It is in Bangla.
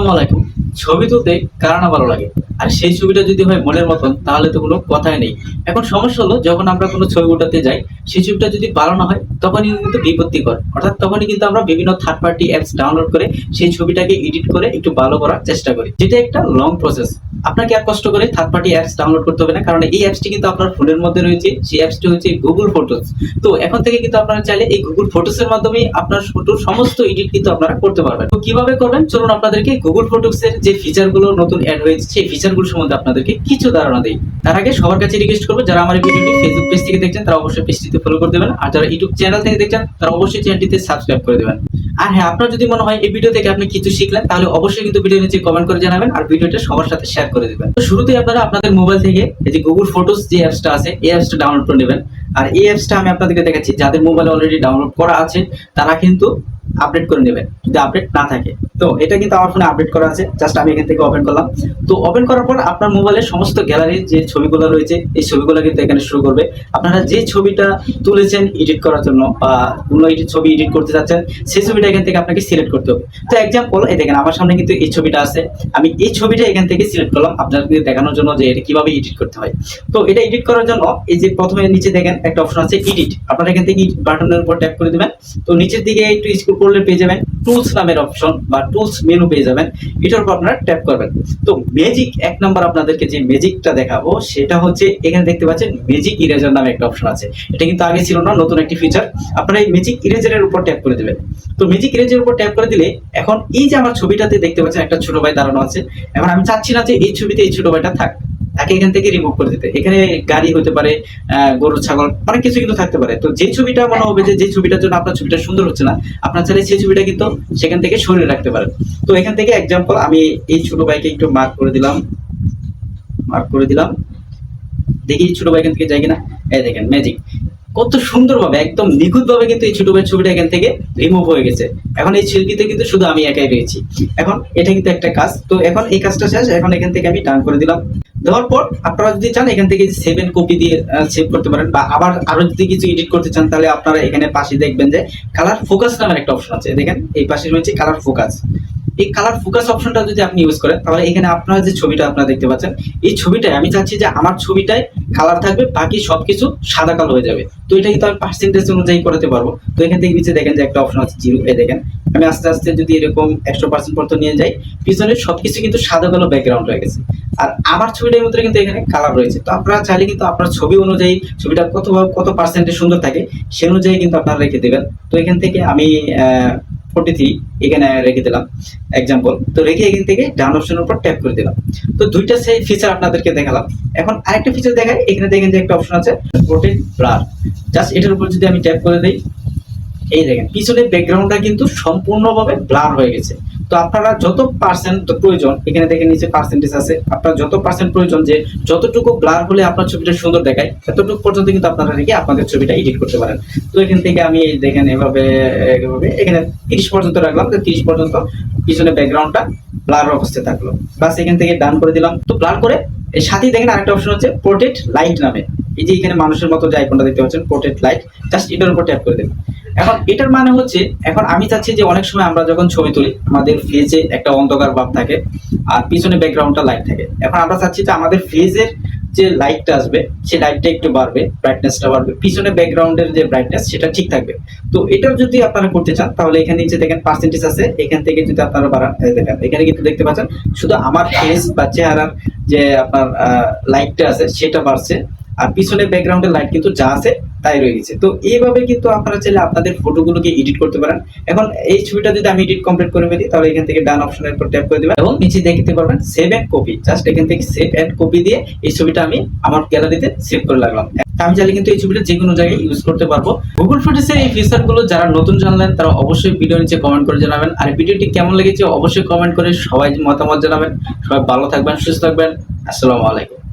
আসসালামু আলাইকুম। ছবি তুলতে কার না ভালো লাগে? আর সেই ছবিটা যদি হয় মনের মতন তাহলে তো কোনো কথাই নেই। এখন সমস্যা হলো যখন আমরা কোনো ছবি উঠাতে যাই, সেই ছবিটা যদি ভালো না হয় তখনই কিন্তু বিপত্তিকর। অর্থাৎ তখনই কিন্তু আমরা বিভিন্ন থার্ড পার্টি অ্যাপস ডাউনলোড করে সেই ছবিটাকে এডিট করে একটু ভালো করার চেষ্টা করি। যেটা একটা লং প্রসেস। আপনাকে আর কষ্ট করে থার্ড পার্টি অ্যাপস ডাউনলোড করতে হবে না। কারণ এই অ্যাপসটি কিন্তু আপনার ফোনের মধ্যে রয়েছে। সেই অ্যাপসটি হচ্ছে গুগল ফটোস। তো এখন থেকে কিন্তু আপনারা চাইলে এই গুগল ফটোস এর মাধ্যমেই আপনার ফটোর সমস্ত এডিট কিন্তু আপনারা করতে পারবেন। তো কিভাবে করবেন চলুন আপনাদেরকে গুগল ফটোস এর যে ফিচার গুলো নতুন অ্যাড হয়েছে সেই ফিচার গুলো সম্বন্ধে আপনাদেরকে কিছু ধারণা দেই। তার আগে সবার কাছে রিকোয়েস্ট করবো, যারা আমার এই ভিডিওটি ফেসবুক পেজ থেকে দেখছেন তারা অবশ্যই পেজটিতে ফলো করে দেবেন, আর যারা ইউটিউব চ্যানেল থেকে দেখছেন তারা অবশ্যই চ্যানেলটিতে সাবস্ক্রাইব করে দেবেন। আর হ্যাঁ, আপনার যদি মনে হয় এই ভিডিও থেকে আপনি কিছু শিখলেন তাহলে অবশ্যই কিন্তু ভিডিও নিচে কমেন্ট করে জানাবেন আর ভিডিওটা সবার সাথে শেয়ার করে দিবেন। তো শুরুতেই আপনারা আপনাদের মোবাইল থেকে এই যে গুগল ফটোস যে অ্যাপসটা আছে এই অ্যাপসটা ডাউনলোড করে নেবেন। আর এই অ্যাপসটা আমি আপনাদেরকে দেখাচ্ছি, যাদের মোবাইলে অলরেডি ডাউনলোড করা আছে তারা কিন্তু আপডেট করে নেবেন যদি আপডেট না থাকে। তো এটা কিন্তু আমার ফোনে আপডেট করা আছে, জাস্ট আমি এখান থেকে ওপেন করলাম। তো ওপেন করার পর আপনার মোবাইলের সমস্ত গ্যালারির যে ছবিগুলো রয়েছে এই ছবিগুলো কিন্তু এখানে শুরু করবে। আপনারা যে ছবিটা তুলেছেন এডিট করার জন্য বা কোনো ছবি এডিট করতে যাচ্ছেন সেই ছবিটা এখান থেকে আপনাকে সিলেক্ট করতে হবে। তো এক্সাম্পল এই দেখেন আমার সামনে কিন্তু এই ছবিটা আছে, আমি এই ছবিটা এখান থেকে সিলেক্ট করলাম আপনাদের দেখানোর জন্য যে এটা কিভাবে এডিট করতে হয়। তো এটা এডিট করার জন্য এই যে প্রথমে নিচে দেখেন একটা অপশন আছে এডিট, আপনারা এখান থেকে এডিট বাটনের উপর ট্যাপ করে দিবেন। তো নিচের দিকে একটু স্ক্রল করলে পেয়ে যাবেন টুলস নামের অপশন বা টুলস মেনু পেয়ে যাবেন, এটার উপর আপনারা ট্যাপ করবেন। তো ম্যাজিক এক নাম্বার আপনাদেরকে যে ম্যাজিকটা দেখাবো সেটা হচ্ছে এখানে দেখতে পাচ্ছেন ম্যাজিক ইরেজার নামে একটা অপশন আছে। এটা কিন্তু আগে ছিল না, নতুন একটি ফিচার। আপনারা এই ম্যাজিক ইরেজারের উপর ট্যাপ করে দিবেন। তো ম্যাজিক ইরেজারের উপর ট্যাপ করে দিলে এখন এই যে আমার ছবিটাতে দেখতে পাচ্ছেন একটা ছোট ভাই দাঁড়ানো আছে। এখন আমি চাচ্ছি না যে এই ছবিতে এই ছোট ভাইটা থাক, তাকে এখান থেকে রিমুভ করে দিতে। এখানে গাড়ি হতে পারে, গরু ছাগল অনেক কিছু কিন্তু থাকতে পারে। তো যে ছবিটা মনে হবে যে ছবিটার জন্য আপনার ছবিটা সুন্দর হচ্ছে না, আপনার চাইলে সেই ছবিটা কিন্তু সেখান থেকে সরিয়ে রাখতে পারেন। তো এখান থেকে এক্সাম্পল আমি এই ছোট ভাইকে একটু মার্ক করে দিলাম। দেখি ছোট ভাই এখান থেকে যায় কিনা। এই দেখেন ম্যাজিক কত সুন্দরভাবে একদম নিখুঁত ভাবে কিন্তু এই ছোট ভাইয়ের ছবিটা এখান থেকে রিমুভ হয়ে গেছে। এখন এই শিল্পীতে কিন্তু শুধু আমি একাই রয়েছি। এখন এটা কিন্তু একটা কাজ। তো এখন এই কাজটা শেষ, এখন এখান থেকে আমি ডান করে দিলাম। দেওয়ার পর আপনারা যদি চান এখান থেকে 7 কপি দিয়ে সেভ করতে পারেন, বা আবার আরো যদি কিছু এডিট করতে চান তাহলে আপনারা এখানে পাশে দেখবেন যে কালার ফোকাস নামের একটা অপশন আছে। দেখেন এই পাশে রয়েছে কালার ফোকাস। এই কালার ফোকাস অপশনটা যদি আপনি ইউজ করেন তাহলে এখানে আপনারা যে ছবিটা আপনারা দেখতে পাচ্ছেন এই ছবিটায় আমি চাচ্ছি যে আমার ছবিটায় কালার থাকবে, বাকি সবকিছু সাদা কালো হয়ে যাবে। তো এটা কিন্তু আমি পার্সেন্টেজ অনুযায়ী করাতে পারবো। তো এখান থেকে নিচে দেখেন যে একটা অপশন আছে 0, এই দেখেন আমি আস্তে আস্তে যদি এরকম 100% পর্যন্ত নিয়ে যাই, পিছনের সবকিছু কিন্তু সাদা কালো ব্যাকগ্রাউন্ড হয়ে গেছে। আর আমার ছবিটার মধ্যে কিন্তু এখানে কালার রয়েছে। তো আপনারা চাইলে কিন্তু আপনার ছবি অনুযায়ী ছবিটা কত পার্সেন্টেজ সুন্দর থাকে সে অনুযায়ী কিন্তু আপনারা রেখে দেবেন। তো এখান থেকে আমি 43 এখানে রেখে দিলাম এক্সাম্পল। তো রেখে এখান থেকে ডান অপশনের উপর ট্যাপ করে দিলাম। তো দুইটা সেই ফিচার আপনাদেরকে দেখালাম। এখন আরেকটা ফিচার দেখাই, এখানে দেখেন যে একটা অপশন আছে রোটেট ব্লার। জাস্ট এটার উপর যদি আমি ট্যাপ করে দিই, এই দেখেন পিছনের ব্যাকগ্রাউন্ডটা কিন্তু সম্পূর্ণভাবে ব্লার হয়ে গেছে। তো আপনারা যত পার্সেন্ট প্রয়োজন, এখানে দেখেন নিচে পার্সেন্টেজ আছে, আপনার যত পার্সেন্ট প্রয়োজন যে যতটুকু ব্লার হলে আপনার ছবিটা সুন্দর দেখায় ততটুকু পর্যন্ত কিন্তু আপনারা রেখে আপনাদের ছবিটা এডিট করতে পারেন। তো এখান থেকে আমি দেখেন এভাবে এখানে 30 পর্যন্ত রাখলাম। তো 30 পর্যন্ত পিছনে ব্যাকগ্রাউন্ডটা ব্লার অবস্থায় থাকলো। বাস এখান থেকে ডান করে দিলাম। তো ব্লার করে এর সাথেই দেখেন আরেকটা অপশন হচ্ছে পোর্ট্রেট লাইট নামে। এই যে এখানে মানুষের মতো যে আইকনটা দেখতে পাচ্ছেন পোর্ট্রেট লাইট, জাস্ট এটার উপর ট্যাপ করে দেবেন। এখন এটার মানে হচ্ছে এখন আমি চাচ্ছি যে অনেক সময় আমরা যখন ছবি তুলি আমাদের ফেজে একটা অন্ধকার ভাব থাকে আর পিছনে ব্যাকগ্রাউন্ডটা লাইট থাকে। এখন আমরা চাচ্ছি যে আমাদের ফেজের যে লাইটটা আসবে সেই লাইটটা একটু বাড়বে, ব্রাইটনেসটা বাড়বে, পিছনে ব্যাকগ্রাউন্ডের যে ব্রাইটনেস সেটা ঠিক থাকবে। তো এটাও যদি আপনারা করতে চান তাহলে এখানে নিচে দেখেন পার্সেন্টেজ আছে, এখান থেকে যদি আপনারা বাড়ান দেখেন এখানে কিন্তু দেখতে পাচ্ছেন শুধু আমার ফেস বা চেহারার যে আপনার লাইটটা আছে সেটা বাড়ছে, আর পিছনে ব্যাকগ্রাউন্ডের লাইট কিন্তু যা আছে তাই রয়ে গেছে। তো এইভাবে কিন্তু আপনারা চাইলে আপনাদের ফটোগুলোকে এডিট করতে পারেন। এখন এই ছবিটা যদি আমি এডিট কমপ্লিট করে ফেলি তাহলে এখান থেকে ডান অপশনের উপর ট্যাপ করে দিবেন এবং নিচে দেখতে পারবেন সেভ এন্ড কপি। জাস্ট এখান থেকে সেভ এন্ড কপি দিয়ে এই ছবিটা আমি আমার গ্যালারিতে সেভ করে রাখলাম। আমি চাইলে কিন্তু এই ছবিটা যে কোনো জায়গায় ইউজ করতে পারবো। গুগল ফটোসের এই ফিচারগুলো যারা নতুন জানলেন তারা অবশ্যই ভিডিও নিচে কমেন্ট করে জানাবেন, আর ভিডিওটি কেমন লেগেছে অবশ্যই কমেন্ট করে সবাই মতামত জানাবেন। সবাই ভালো থাকবেন, সুস্থ থাকবেন। আসসালামু আলাইকুম।